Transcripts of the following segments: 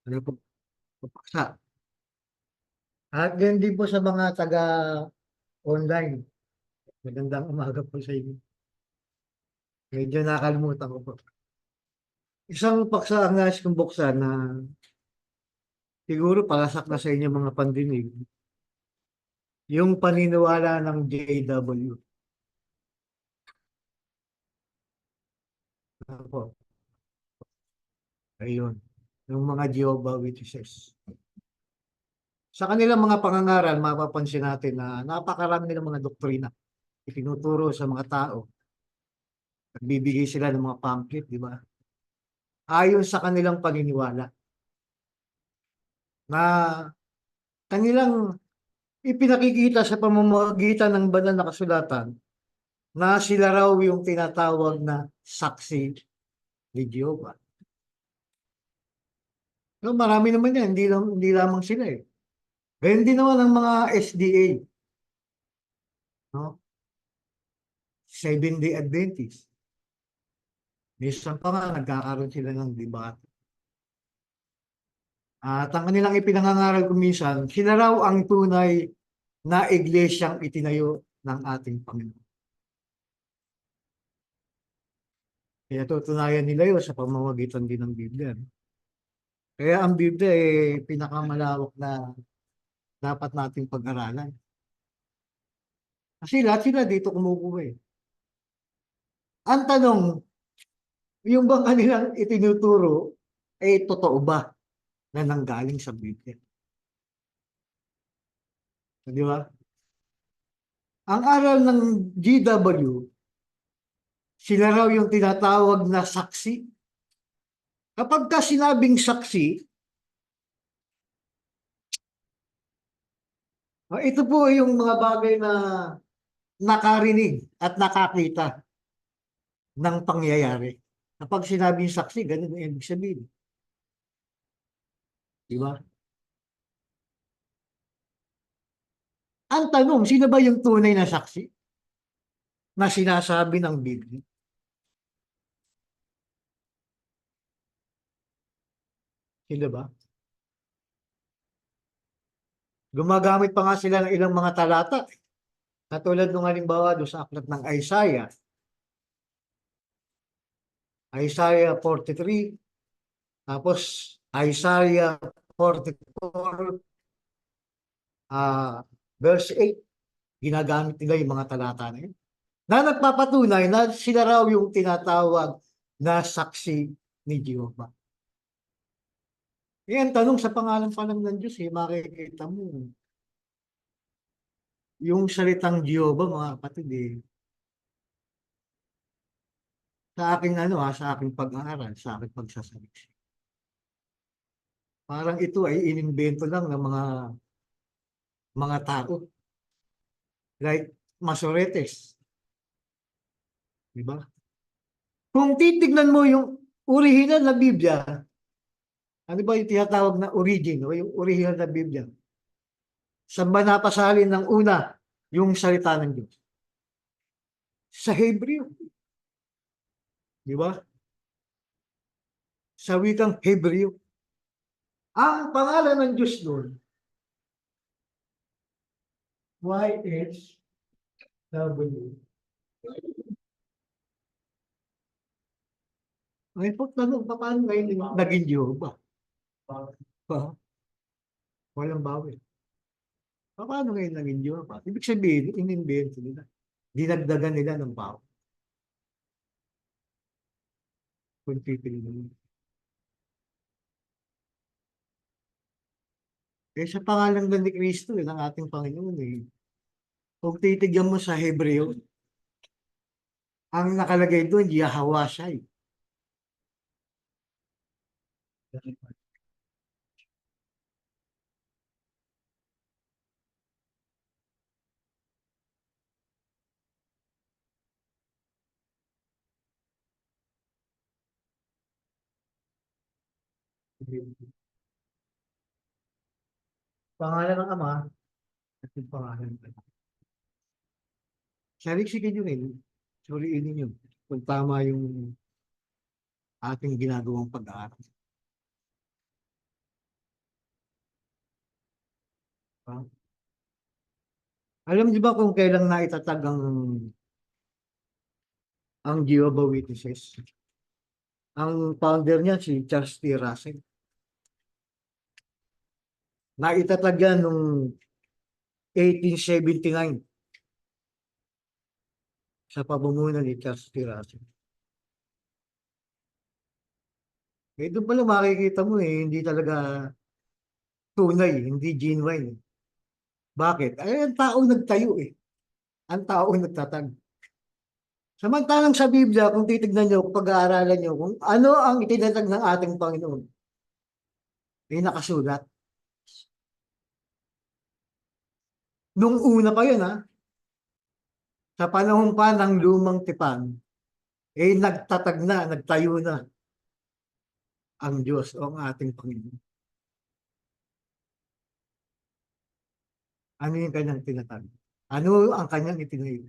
Ano po, paksa. At ganyan din po sa mga taga-online. Magandang umaga po sa inyo. Medyo nakalimutan ko po. Isang paksa ang nais kong buksan na siguro palasak na sa inyo mga pandinig. Yung paniniwala ng JW. Ano po? Ayun. Yung mga Jehovah Witnesses. Sa kanilang mga pangangaral, mapapansin natin na napakarami nilang mga doktrina itinuturo sa mga tao. Nagbibigay sila ng mga pamphlet, di ba? Ayon sa kanilang paniniwala na kanilang ipinakikita sa pamamagitan ng banal na kasulatan na sila raw yung tinatawag na saksi ni Jehovah. No, marami naman yan, hindi lamang sila eh. Gayun din naman ang mga SDA, no? Seven-day Adventist. Minsan pa nga nagkakaroon sila ng debate. At ang kanilang ipinangangaral ko minsan, sila raw ang tunay na iglesyang itinayo ng ating Panginoon. Kaya tutunayan nila yun sa pamamagitan din ng Biblia. Kaya ang Biblia ay pinakamalawak na dapat nating pag-aralan. Kasi lahat sila dito kumukuha eh. Ang tanong, yung bang kanilang itinuturo, eh totoo ba na nanggaling sa Biblia? Di ba? Ang aral ng GW, sila raw yung tinatawag na saksi. Kapag ka sinabing saksi, ito po yung mga bagay na nakarinig at nakakita ng pangyayari. Kapag sinabing saksi, ganun ang ibig sabihin. Di ba? Ang tanong, sino ba yung tunay na saksi na sinasabi ng Biblia? Sila ba? Gumagamit pa nga sila ng ilang mga talata. Katulad ng halimbawa doon sa aklat ng Isaiah. Isaiah 43, tapos Isaiah 44, verse 8. Ginagamit nila yung mga talata na yun. Na nagpapatunay na sila raw yung tinatawag na saksi ni Jehovah. Yan, tanong sa pangalan pa lang ng Diyos, makikita mo. Yung salitang Jehovah, mga kapatid, sa aking sa aking pag-aaral, sa aking pagsasaliksik. Parang ito ay inimbento lang ng mga tao. Like Masoretes. Di ba? Kung titignan mo yung original na Biblia, ano ba yung tinatawag na origin o yung original na Biblia? Saan ba napasalin ng una yung salita ng Diyos? Sa Hebreo. Di ba? Sa wikang Hebreo. Ang pangalan ng Diyos doon, YHW. Ay, pagtanong, paano ngayon naging Jehovah? Walang bawi. Paano ngayon naging Jehovah? Ibig sabihin, inimbento nila. Dinagdagan nila ng bawi. Kung titignan. Eh, sa pangalan ng ni Kristo, ng ating Panginoon, kung titigyan mo sa Hebreo, ang nakalagay doon, Yahawashai. Pangalan ng Ama at yung pangalan ng Anak. Saliksikin nyo rin, suriin ninyo kung tama yung ating ginagawang pag-aaral. Ah, alam niyo ba kung kailan naitatag ang Jehovah Witnesses? Ang founder niya si Charles T. Russell. Naitatag yan noong 1879 sa pamumuno ni Charles T. Russell. Eh, doon pala makikita mo hindi talaga tunay, hindi genuine. Bakit? Ay, ang tao nagtayo eh. Ang tao nagtatag. Samantalang sa Biblia, kung titignan nyo, kung pag-aaralan nyo, kung ano ang itinatag ng ating Panginoon, ay nakasulat. Nung una pa yun, sa panahon pa ng lumang tipan, nagtatag na, nagtayo na ang Diyos o ang ating Panginoon. Ano yung kanyang tinatag? Ano ang kanyang itinayo?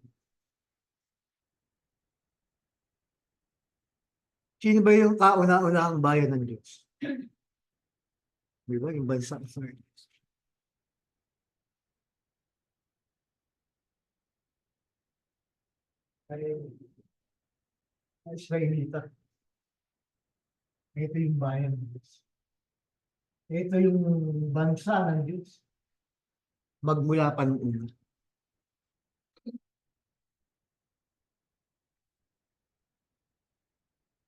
Sino ba yung kauna-unahang bayan ng Diyos? Di ba? Yung bansa sa Diyos. Ay Israelita. Ito yung bayan ng Diyos. Ito yung bansa ng Diyos. Magmula pa noong una.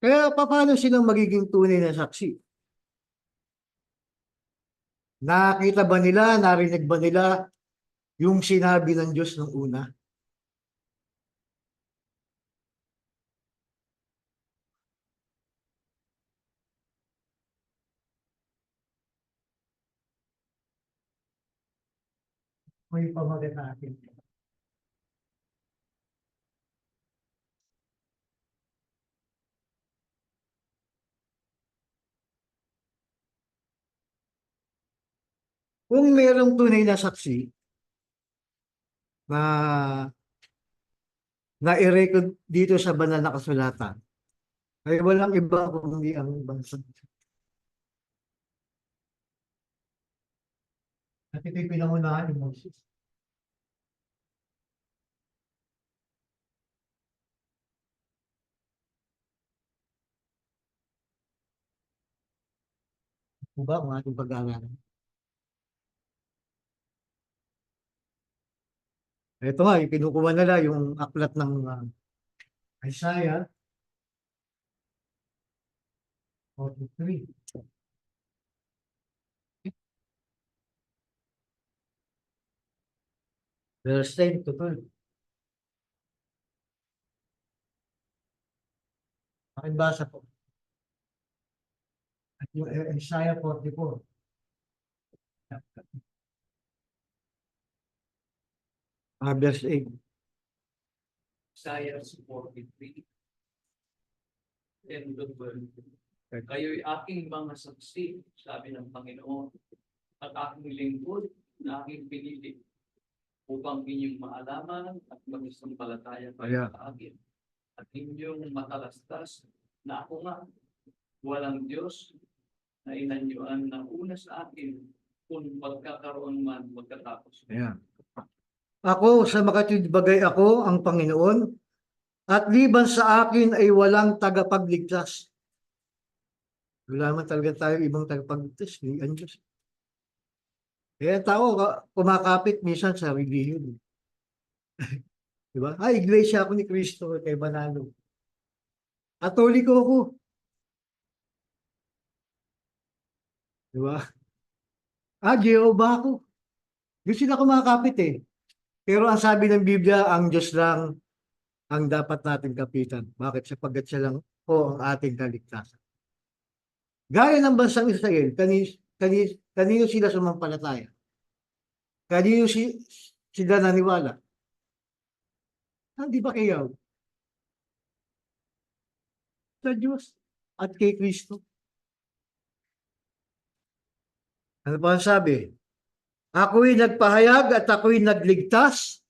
Kaya paano silang magiging tunay na saksi? Nakita ba nila, narinig ba nila yung sinabi ng Diyos nung una? May pamagat natin. Kung merong tunay na saksi na na-record dito sa banal na kasulatan, ay walang iba kundi ang bansa. At ito'y pinangunahan ni Moses. Kung ba ang ating pag-aaralan? Ito nga, kinukuha nila yung aklat ng Isaiah 43. Verse 10 to 12. Pakibasa po. At yung Isaiah 44. Verse 8. Isaiah 43, and the 12. Kayo'y aking mga saksi, sabi ng Panginoon, at aking lingkod na aking pinili, upang inyong maalaman at mag-isampalataya kayo sa akin. At inyong matalastas na ako nga, walang Diyos na inanyuan na una sa akin, kung pagkakaroon man magkatapos. Ayan. Ako sa makatwid bagay ako ang Panginoon, at liban sa akin ay walang tagapagligtas. Wala man talaga tayo ibang tagapagligtas, ni ang Diyos. Kaya tao kumakapit minsan sa religion. Diba? Iglesia ako ni Kristo, kay Banalo. Katoliko ako. Diba? Jehovah ako. Doon sila kumakapit eh. Pero ang sabi ng Biblia, ang Diyos lang ang dapat natin kapitan. Bakit? Sapagkat siya lang po ang ating kaligtasan. Gaya ng bansang Israel, kanino sila sumampalataya? Kanino sila naniwala? Di ba kayo? Sa Diyos at kay Kristo. Ano pa ang sabi? Ako'y nagpahayag at ako'y nagligtas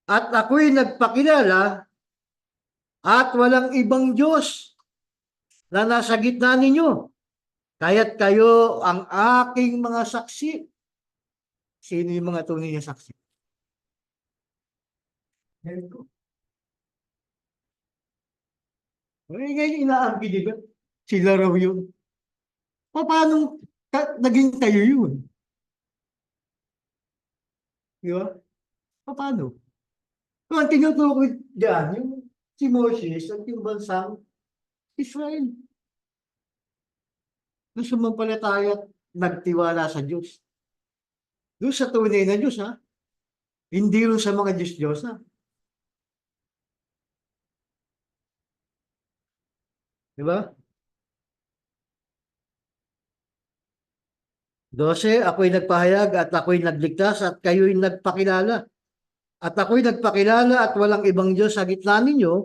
at ako'y nagpakilala at walang ibang Diyos na nasa gitna ninyo. Kaya't kayo ang aking mga saksi. Sino yung mga tunay na saksi? Ngayon ko. Ngayon inaangkin, di ba? Sila raw yun. Paano naging kayo yun? Di ba? Paano? Kung ang tinutukoy dyan, yung si Moses at yung bansang Israel. Nung sumampalataya at nagtiwala sa Diyos. Doon sa tunay na Diyos, ha? Hindi rin sa mga Diyos-Diyos, ha? Di ba? 12, ako'y nagpahayag at ako'y nagligtas at kayo'y nagpakilala. At ako'y nagpakilala at walang ibang Diyos sa gitna ninyo,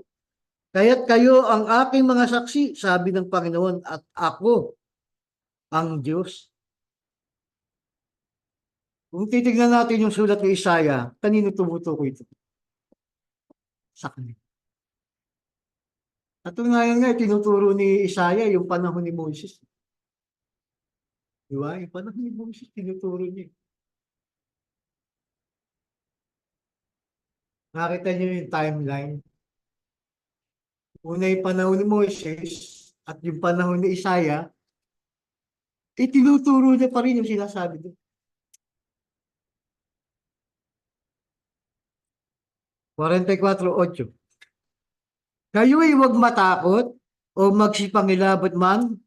kaya't kayo ang aking mga saksi, sabi ng Panginoon, at ako ang Diyos. Kung titignan natin yung sulat ni Isaiah, kanino tumutukoy ito? Sa kanila. At ngayon nga, tinuturo ni Isaiah yung panahon ni Moses. Di ba? Yung panahon ni Moses, tinuturo niya. Nakita niyo yung timeline. Una yung panahon ni Moses at yung panahon ni Isaiah, tinuturo niya pa rin yung sinasabi doon. (44:8) Kayo'y huwag matakot o magsipangilabot man.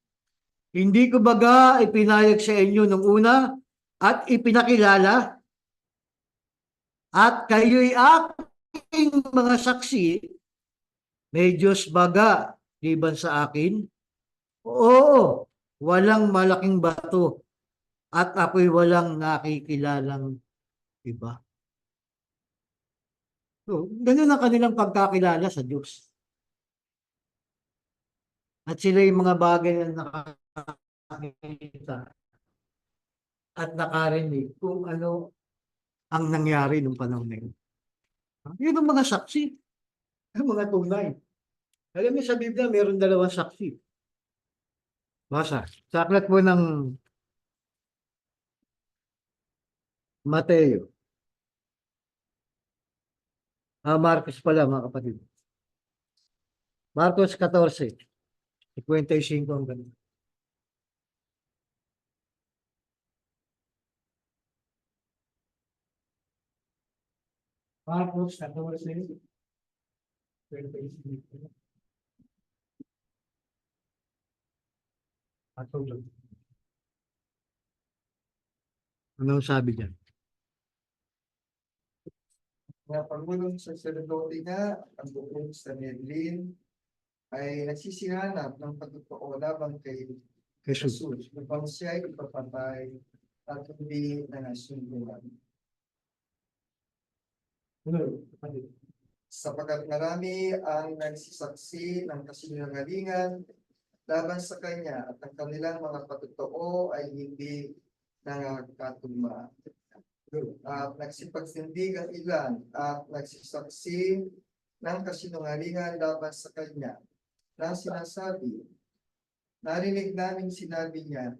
Hindi ko baga ipinayag sa inyo nung una at ipinakilala at kayo'y aking mga saksi. May Diyos baga liban sa akin? Oo, walang malaking bato at ako'y walang nakikilalang iba. So, ganun ang kanilang pagkakilala sa Diyos. At sila yung mga bagay na nakakita at nakarinig kung ano ang nangyari nung panahon na yun. Yun ang mga saksi, ang mga tunay. Alam niyo sa Biblia, meron dalawang saksi. Basa, sa aklat po ng Mateo. Marcos pala mga kapatid. Marcos 14, 55 ang ganun. Marcos 14, 55. Atulog. Anong sabi diyan? Mga pangulong saserdote nga, ang buong Sanhedrin ay nagsisihanap ng pagtotoo labang kay Jesus. Jesus upang siya ay ipapatay at hindi nangasunduan. Ano? Kapatid? Sapagkat marami ang nagsisaksi ng kasinungalingan laban sa kanya at ang kanilang mga patotoo ay hindi nangakatugma. At nagsipagsindig ang ilan at nagsisaksi ng kasinungalingan laban sa kanya na sinasabi, narinig namin sinabi niya,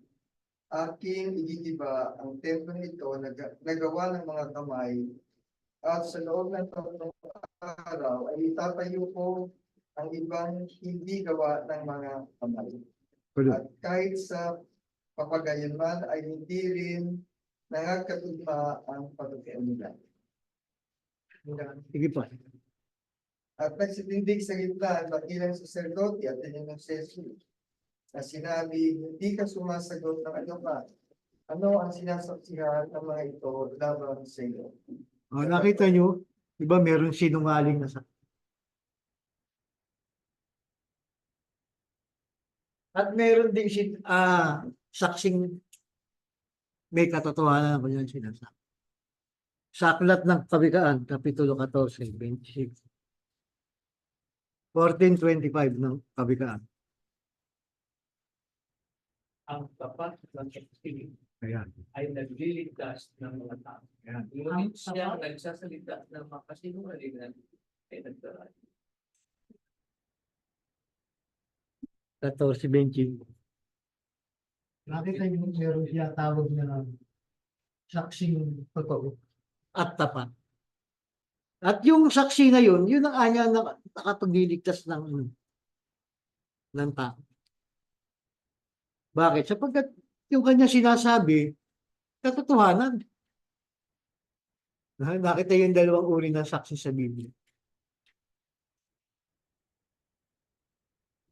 aking igigiba ang templo nito na nagawa ng mga kamay at sa loob ng 3 araw ay itatayo ko ang ibang hindi gawa ng mga kamay. At kahit sa papagayon man ay hindi rin nangagkatugma ang pagkakailan nila. Sige pa. At nagsitindig sa gitna ang dakilang saserdote at inyong Jesus na sinabi, hindi ka sumasagot ng ano pa. Ano ang sinasaksihan ng mga ito laban sa iyo? Nakita nyo, di ba meron sinungaling na saksi? At meron din saksing may katotohanan ko yan sinasabi. Sa aklat ng Kawikaan, Kapitulo 14, 26. 14:25 ng Kawikaan. Ang tapat ng saksi Ayan. ay nagliligtas ng mga tao. Ayan. Ngunit siya ang nagsasalita ng mga kasinungalingan ay nagdaraya. 14:25. Nakita niyo meron siya tawag na saksing totoo at tapat. At yung saksi na yun ang anya na nakapagliligtas ng tao. Bakit? Sapagkat yung kanya sinasabi, katotohanan. Nakita yung dalawang uri ng saksi sa Biblia.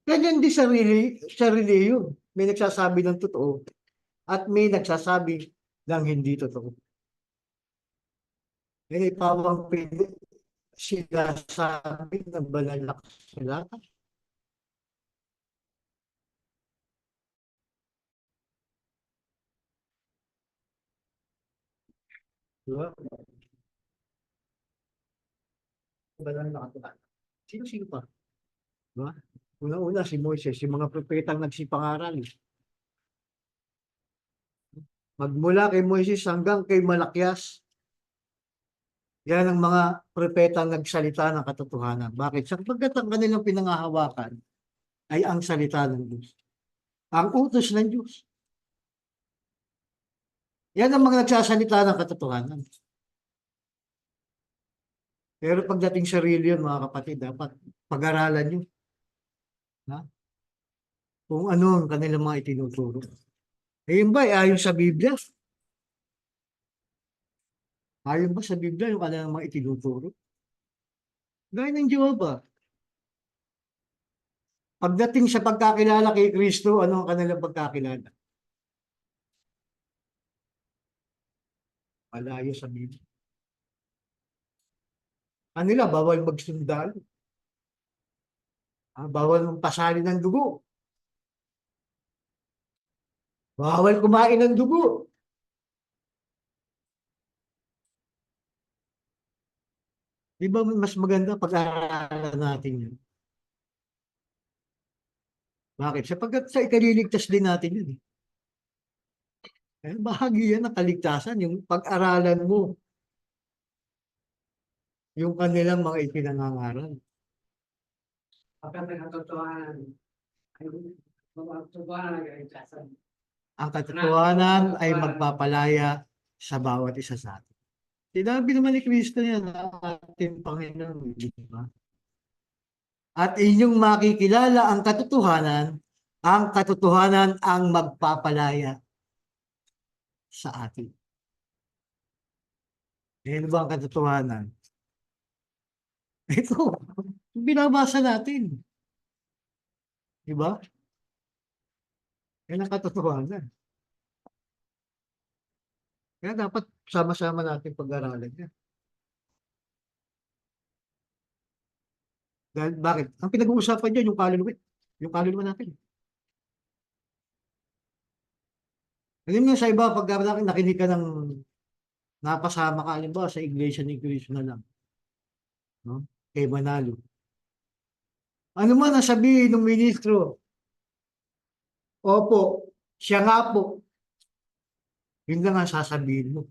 Ganyan din sa reliyon. May nagsasabi ng totoo at may nagsasabi ng hindi totoo. May pawang sinasabi ng banal na kasulatan. Diba? Banal na kasulatan. Sino-sino pa? Diba? Una-una si Moises, yung mga propetang nagsipangaral. Magmula kay Moises hanggang kay Malakias, yan ang mga propetang nagsalita ng katotohanan. Bakit? Sapagkat ang kanilang pinangahawakan ay ang salita ng Diyos. Ang utos ng Diyos. Yan ang mga nagsasalita ng katotohanan. Pero pagdating sa reliyon, mga kapatid, dapat pag-aralan nyo. Ha? Kung ano ang kanilang mga itinuturo. Eh yun ba, ayon sa Biblia? Ayon ba sa Biblia yung kanilang mga itinuturo? Gaya ng Jehovah. Pagdating sa pagkakilala kay Kristo, ano ang kanilang pagkakilala? Malayo sa Biblia. Kanila, bawal magsundalo. Bawal magpasali ng dugo. Bawal kumain ng dugo. Di ba mas maganda pag-aaralan natin yun? Bakit? Sapagkat sa ikaliligtas din natin yun. Bahagi yan ng kaligtasan, yung pag-aralan mo yung kanilang mga ipinangangaral. Pagkat katotohanan ay katotohanan ay kaligtasan. Ang katotohanan ay magpapalaya sa bawat isa sa atin. Sinabi naman ni Kristo yan, ang ating Panginoon, di ba? At inyong makikilala ang katotohanan ang magpapalaya sa atin. Ano ba ang katotohanan? Ito, binabasa natin. Di ba? Yan ang katotohanan. Kaya dapat sama-sama natin pag-aralan yan. Dahil, bakit? Ang pinag-uusapan dyan, yung kaluluwa. Yung kaluluwa natin. Alam niyo sa iba, pag nakinig ka ng napasama ka, alam sa Iglesia ni Cristo na lang. No? Kay Manalo. Ano man ang sabihin ng ministro? Opo, siya nga po. Yun lang ang sasabihin mo.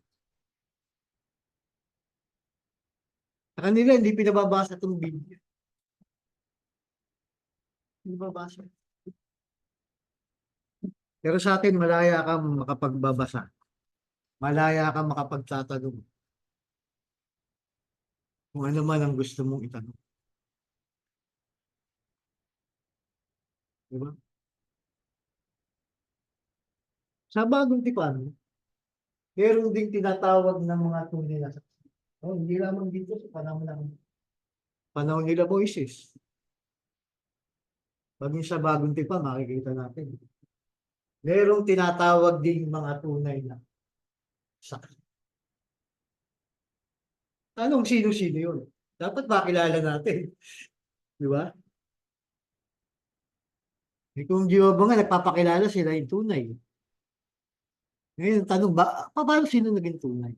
Sa kanila, hindi pinababasa itong Biblia. Hindi babasa. Pero sa atin, malaya ka makapagbabasa. Malaya ka makapagtatanong. Kung ano man ang gusto mong itanong. Diba? Sa bagong tipan, meron ding tinatawag ng mga tunay na saksi. Hindi lamang dito sa panahon nila Moises. Pagin sa bagong tipan, makikita natin. Merong tinatawag ding mga tunay na saksi. Anong sino-sino yun? Dapat makilala natin. Di ba? Kung Jehovah nga nagpapakilala sila yung tunay. Ngayon, tanong ba, paano sino naging tunay?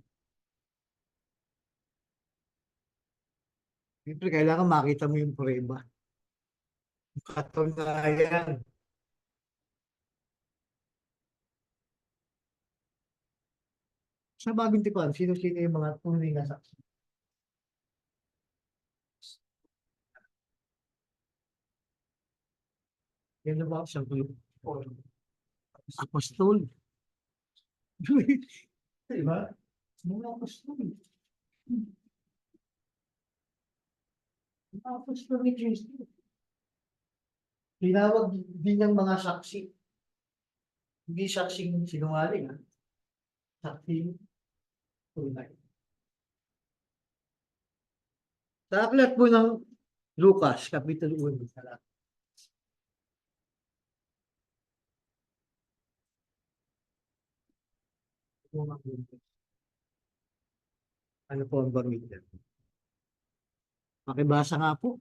Siyempre, kailangan makita mo yung prueba. Yung katunayan. Sa bagong tipan, sino-sino yung mga tunay na saksi? Yan na ba? Siyang apostol. Diba? Mga apostol. Mga apostol ni Kristo. Tinawag din ng mga saksi. Hindi saksing sinungaling, ha? Saksing tunay. Sa aklat po ng Lucas, Kapitulo 1. Ano po ang bangit yan? Pakibasa nga po.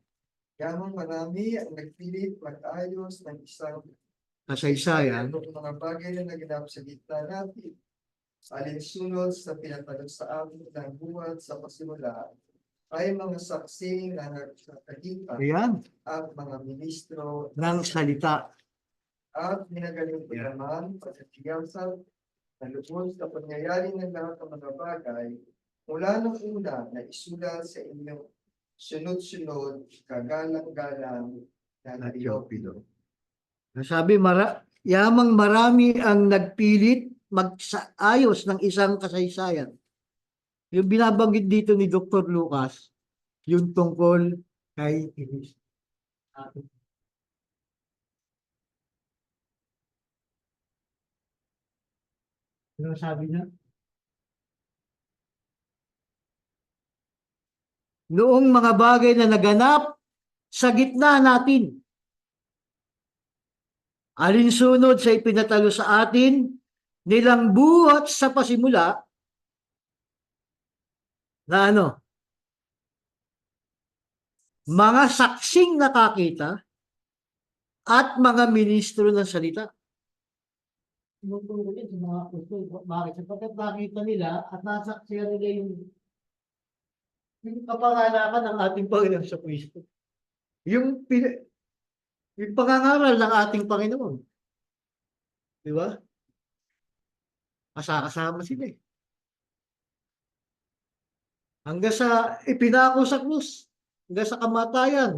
Yamang marami ang nagpilit mag-ayos ng isang Kasaysayan. ng mga bagay na naganap sa gitna natin. Alinsunod sa pinatalo sa amin ng buhat sa pasimula ay mga saksi na nagkakita Ayan. at mga ministro Ng salita. at minagaling naman pagkakiyasal na lubos sa pangyayari ng lahat ng mga bagay mula nung una na isulat sa inyong sunod-sunod kagalang-galang na Teopido. Sabi, yamang marami ang nagpilit mag-ayos ng isang kasaysayan. Yung binabanggit dito ni Dr. Lucas, yung tungkol kay Kristo. Ano sabi niya? Noong mga bagay na naganap sa gitna natin, alinsunod sa ipinatalo sa atin, nilang buhat sa pasimula, na ano? Mga saksing nakakita at mga ministro ng salita. Tinuturo yan sa mga apostol. Bakit? Sapagkat nakita nila at nasaksiyan nila yung kapanganakan ng ating Panginoon sa Kristo. Yung pangangaral ng ating Panginoon. Di ba? Kasama sila eh. Hanggang sa ipinako sa krus. Hanggang sa kamatayan.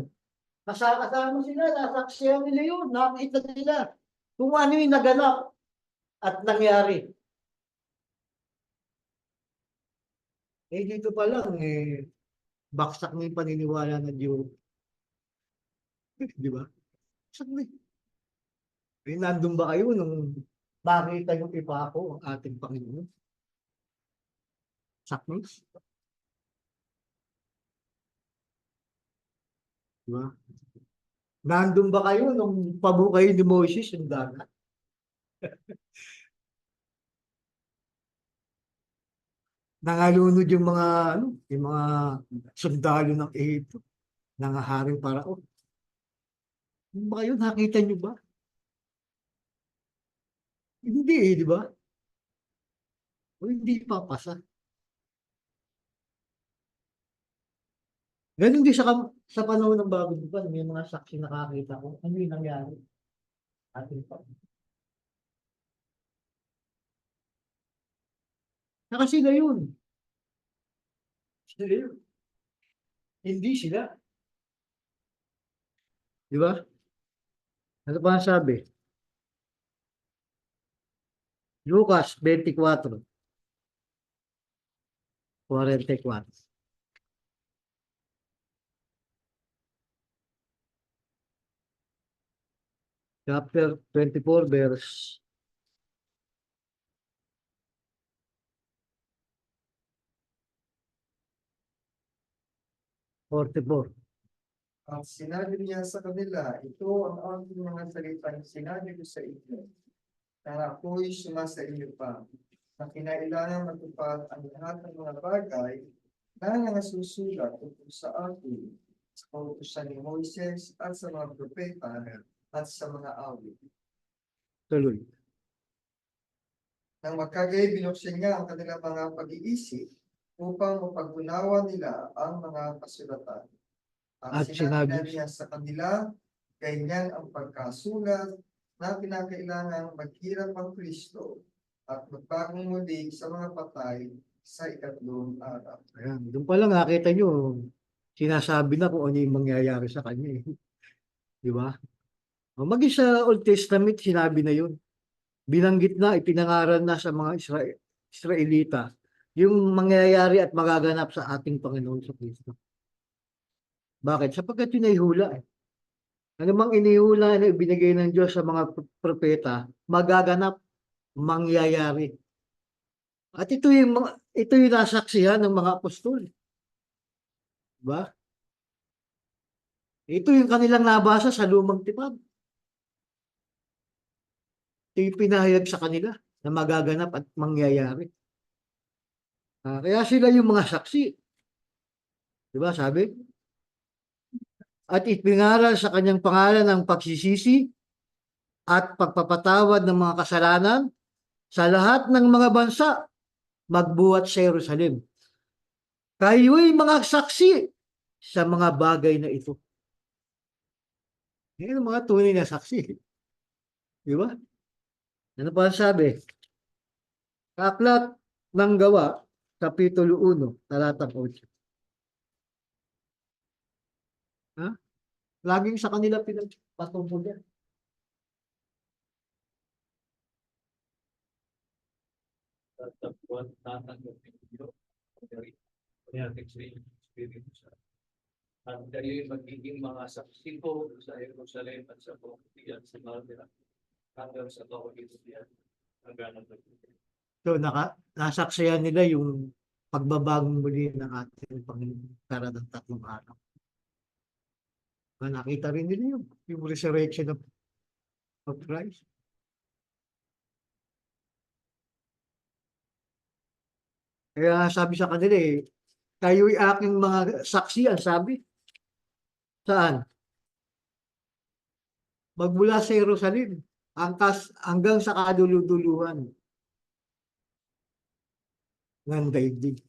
Kasama sila. Nasaksiyan nila yun. Nakita nila kung ano yung naganap at nangyari. Eh dito pa lang baksak na yung paniniwala ng Diyos. Di ba? Baksak na eh. Nandun ba kayo nung makita yung ipako ang ating Panginoon? Saknos? Di ba? Nandun ba kayo nung pabukay ni Moses yung dagat? Nangalunod yung mga sundalo ng Ehipto, ng haring Parao. Yung ba kayo, nakita nyo ba? Hindi di ba? O hindi papasa. Ganun din sa panahon ng bagong buwan, may mga saksi nakakita kung ano yung nangyari. Ating pa. Saka sila yun. Sila yun. Hindi sila. Di ba? Ano pa ang sabi? Lucas 24. 44. Chapter 24, verse 44. Ang sinabi niya sa kanila, ito ang aking mga salitang sinabi ko sa inyo, na ako'y sumasa inyo pa, na kinailangan matupad ang lahat ng mga bagay na nangasusulat tungkol sa akin, sa kautusan ni Moises at sa mga propeta at sa mga awit. Tuloy. Nang magkagay, binuksan niya ang kanilang mga pag-iisip upang mapag-unawa nila ang mga kasulatan. At At sinabi sinabi- niya sa kanila, ganyan ang pagkasulat na kinakailangan maghirap ang Kristo at magbagong muli sa mga patay sa ikatlong araw. Ayan, doon pa lang nakita nyo, sinasabi na kung ano yung mangyayari sa kanya. Di ba? Maging sa Old Testament, sinabi na yun. Binanggit na, ipinangaral na sa mga Israelita, yung mangyayari at magaganap sa ating Panginoon sa Kristo. Bakit? Sapagkat yun ay hula. Ano mang inihula na ibinigay ng Diyos sa mga propeta, magaganap, mangyayari. At ito yung nasaksihan ng mga apostol. Diba? Ito yung kanilang nabasa sa lumang tipan. Ito yung pinahayag sa kanila na magaganap at mangyayari. Kaya sila yung mga saksi. Diba sabi? At ipingaral sa kanyang pangalan ng pagsisisi at pagpapatawad ng mga kasalanan sa lahat ng mga bansa magbuhat sa Jerusalem. Kayo'y mga saksi sa mga bagay na ito. Yan ang mga tunay na saksi. Di ba? Ano pa ang sabi? Aklat ng Gawa, Kapitulo 1, talatang 8. Ha? Laging sa kanila pinagpatungkol yan. Tatagpuan, tatanggapin niyo. Kaya yung Espiritu Santo. At kayo'y magiging mga saksi ko sa Jerusalem at sa buong tiyan sa Malta hanggang sa kawagitan hanggang ng So, nasaksiyan nila yung pagbabagong muli ng ating Panginoon para ng 3 araw. Nakita rin nila yung resurrection of Christ. Kaya sabi sa kanila kayo'y aking mga saksi, ang sabi. Saan? Magmula sa Jerusalem hanggang sa kaduluduluhan ng daigdig.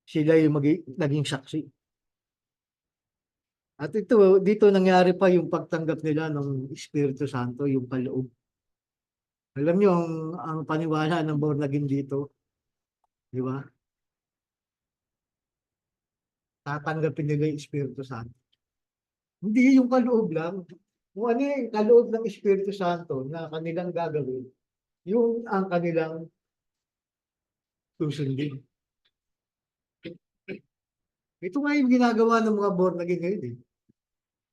Sila yung naging saksi. At dito nangyari pa yung pagtanggap nila ng Espiritu Santo, yung kaloob. Alam niyo, ang paniwala ng born again dito, di ba? Tatanggapin nila yung Espiritu Santo. Hindi yung kaloob lang. Kung ano yung kaloob ng Espiritu Santo na kanilang gagawin, yung ang kanilang susundin. Ito nga yung ginagawa ng mga born again ngayon eh.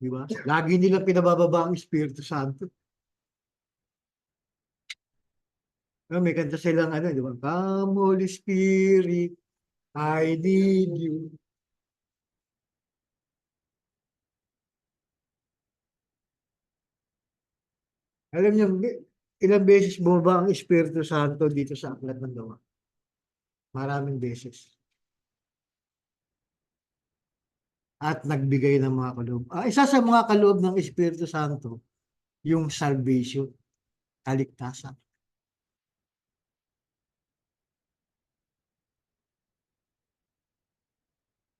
Di ba? Lagi nilang pinabababa ang Espiritu Santo. May kanta silang di ba? Come Holy Spirit, I need you. Alam niyo, ilang beses bumaba ang Espiritu Santo dito sa Aklat ng Gawa? Maraming beses. At nagbigay ng mga kaloob. Isa sa mga kaloob ng Espiritu Santo, yung salvation, kaligtasan.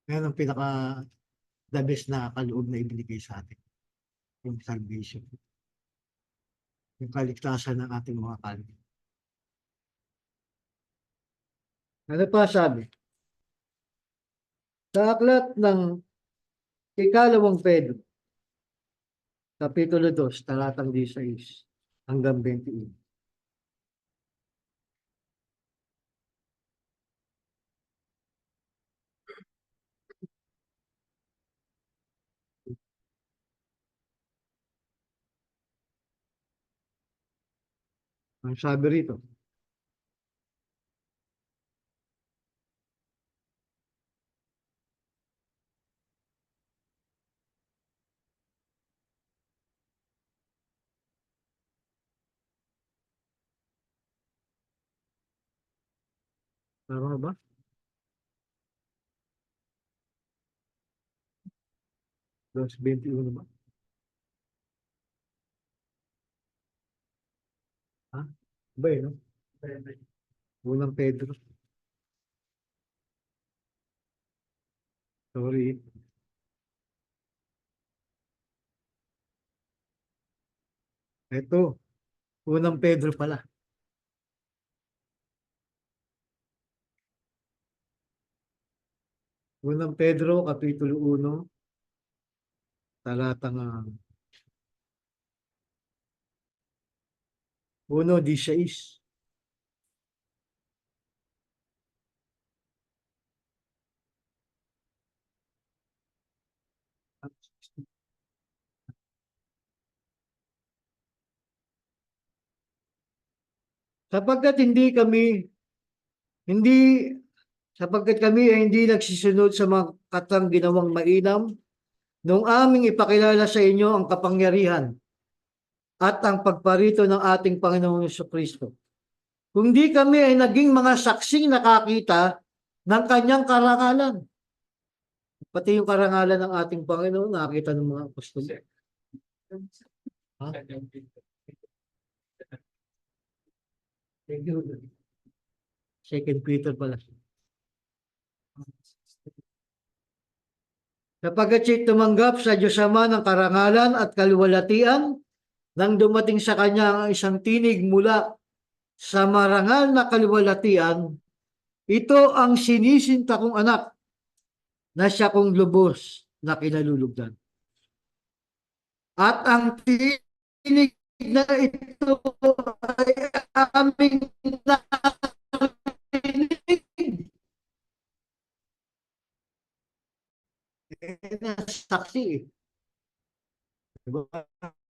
Yan ang pinaka the best na kaloob na ibinigay sa atin. Yung salvation. Yung kaligtasan ng ating mga kaloob. Ano pa sabi? Sa aklat ng Ikalawang Pedro, Kapitulo 2, talatang 16 hanggang 21. Ang sabi rito, tama ba? Verse 21 ba? Ha? Ba no? Unang Pedro. Sorry. Ito, unang Pedro pala. Unang Pedro, Kapitulo 1, talatang 1:16. Sapagkat hindi, sapagkat kami ay hindi nagsisunod sa mga katang ginawang mainam, nung aming ipakilala sa inyo ang kapangyarihan at ang pagparito ng ating Panginoong Jesucristo. Kundi kami ay naging mga saksing nakakita ng kanyang karangalan. Pati yung karangalan ng ating Panginoon, nakita ng mga apostol. Ha? Thank you. 2 Peter pala. Sapagkat siya tumanggap sa Diyos Ama ng karangalan at kaluwalhatian nang dumating sa kanya ang isang tinig mula sa marangal na kaluwalhatian, ito ang sinisinta kong anak na siya kong lubos na kinalulugdan. At ang tinig na ito ay aming narinig. Saksi eh. Diba?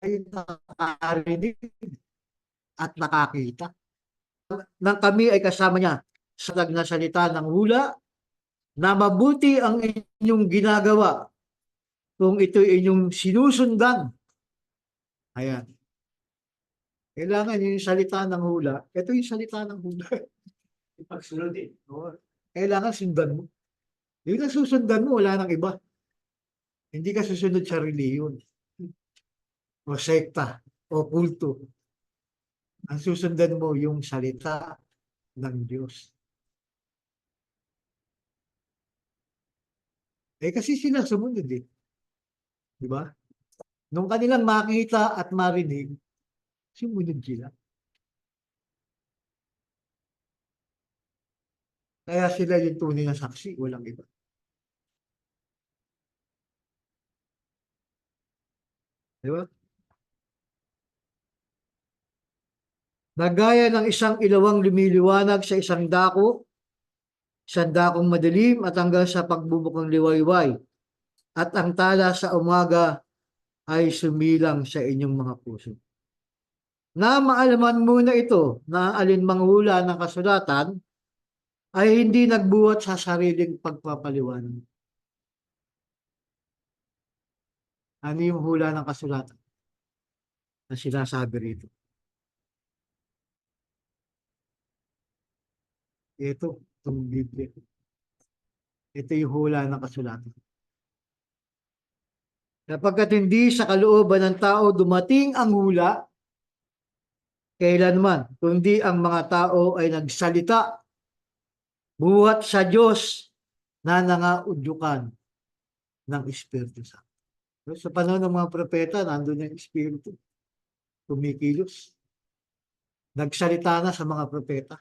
Ay nakarinig at nakakita. Nang kami ay kasama niya sa na salita ng hula na mabuti ang inyong ginagawa kung ito inyong sinusundan. Ayan. Kailangan yung salita ng hula. Ito yung salita ng hula. Ipagsunod eh. Kailangan sundan mo. Yung nasusundan mo, wala nang iba. Hindi ka susunod sa reliyon o sekta o kulto. Ang susundan mo yung salita ng Diyos. Kasi sila sumunod eh. Di ba? Nung kanilang makita at marinig, sumunod sila. Kaya sila yung tunay na saksi, walang iba. Di ba? Nagaya ng isang ilawang lumiliwanag sa isang dakong madilim at hanggang sa pagbubukang liwayway. At ang tala sa umaga ay sumilang sa inyong mga puso. Na maalaman muna ito na alinmang hula ng kasulatan ay hindi nagbuhat sa sariling pagpapaliwanag. Ano yung hula ng kasulatan na sinasabi rito? Itong Biblia. Ito yung hula ng kasulatan. Sapagkat hindi sa kalooban ng tao dumating ang hula, kailanman, kundi ang mga tao ay nagsalita buhat sa Diyos na nangaudyukan ng Espiritu Santo. Sa panahon ng mga propeta, nandun yung Espiritu. Kumikilos. Nagsalita na sa mga propeta.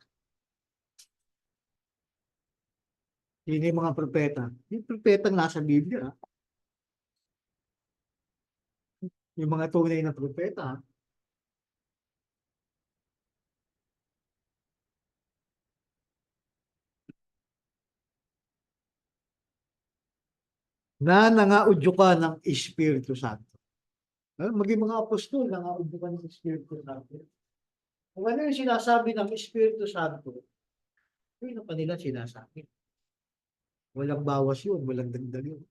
Sino yung mga propeta? Yung propeta nasa Biblia. Yung mga tunay na propeta. Na nangaudyukan ng Espiritu Santo. Maging mga apostol, nangaudyukan ng Espiritu Santo. Kung ano yung sinasabi ng Espiritu Santo, yun ang kanila sinasabi. Walang bawas yun, walang dagdag yun.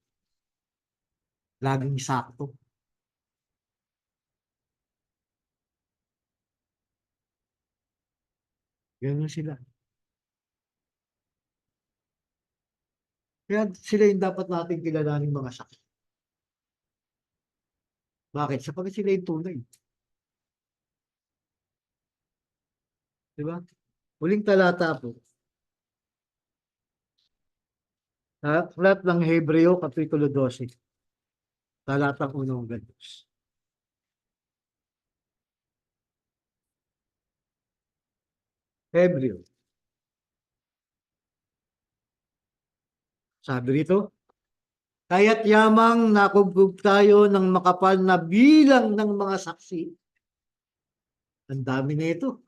Laging sakto. Ganun sila. Kaya sila yung dapat natin kilalanin mga saksi. Bakit? Sapagkat sila yung tunay. Diba? Huling talata po. Aklat ng Hebreo, Kapitulo 12. Talatang 1 hanggang 2. Hebreo. Sabi rito, kaya't yamang nakubog tayo ng makapal na bilang ng mga saksi. Ang dami na ito.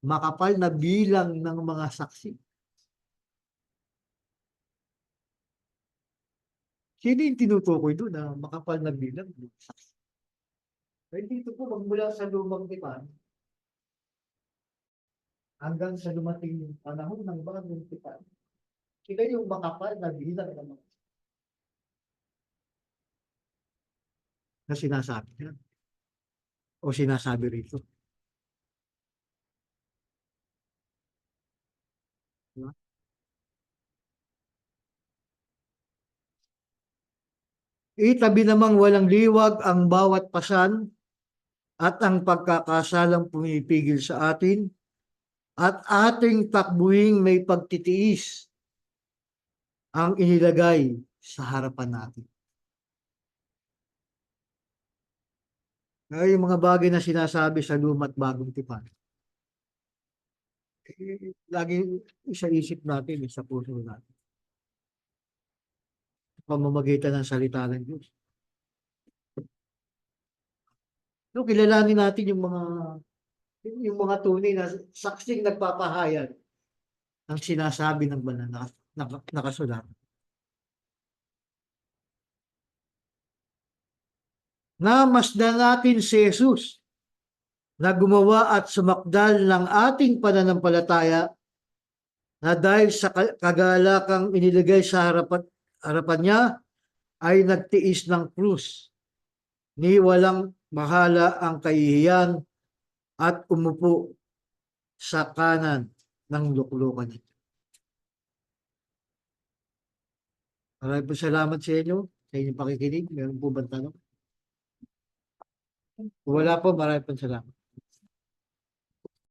Makapal na bilang ng mga saksi. Sino yung tinutukoy doon na makapal na bilang? Ay, dito po, magmula sa lumang tipan hanggang sa dumating yung panahon ng bagong tipan. Sila yung makapal na bilang ng mga na sinasabi niya o sinasabi rito. Diba? Itabi namang walang liwag ang bawat pasan at ang pagkakasalang pumipigil sa atin at ating takbuhing may pagtitiis ang inilagay sa harapan natin. Ay, yung mga bagay na sinasabi sa luma't bagong tipan. Lagi sa isip natin, sa puso natin. Pamamagitan ng salita ng Diyos. So, kilalanin natin yung mga tunay na saksing nagpapahayag ng sinasabi ng banal na nakasulat. Namasdan natin si Jesus na gumawa at sumakdal ng ating pananampalataya na dahil sa kagalakang inilagay sa harapan niya ay nagtiis ng krus. Ni walang mahala ang kahihiyan at umupo sa kanan ng luklukan niya. Maraming po salamat sa inyo, sa inyong pakikinig. Meron po bang tanong? Wala po, maraming po salamat.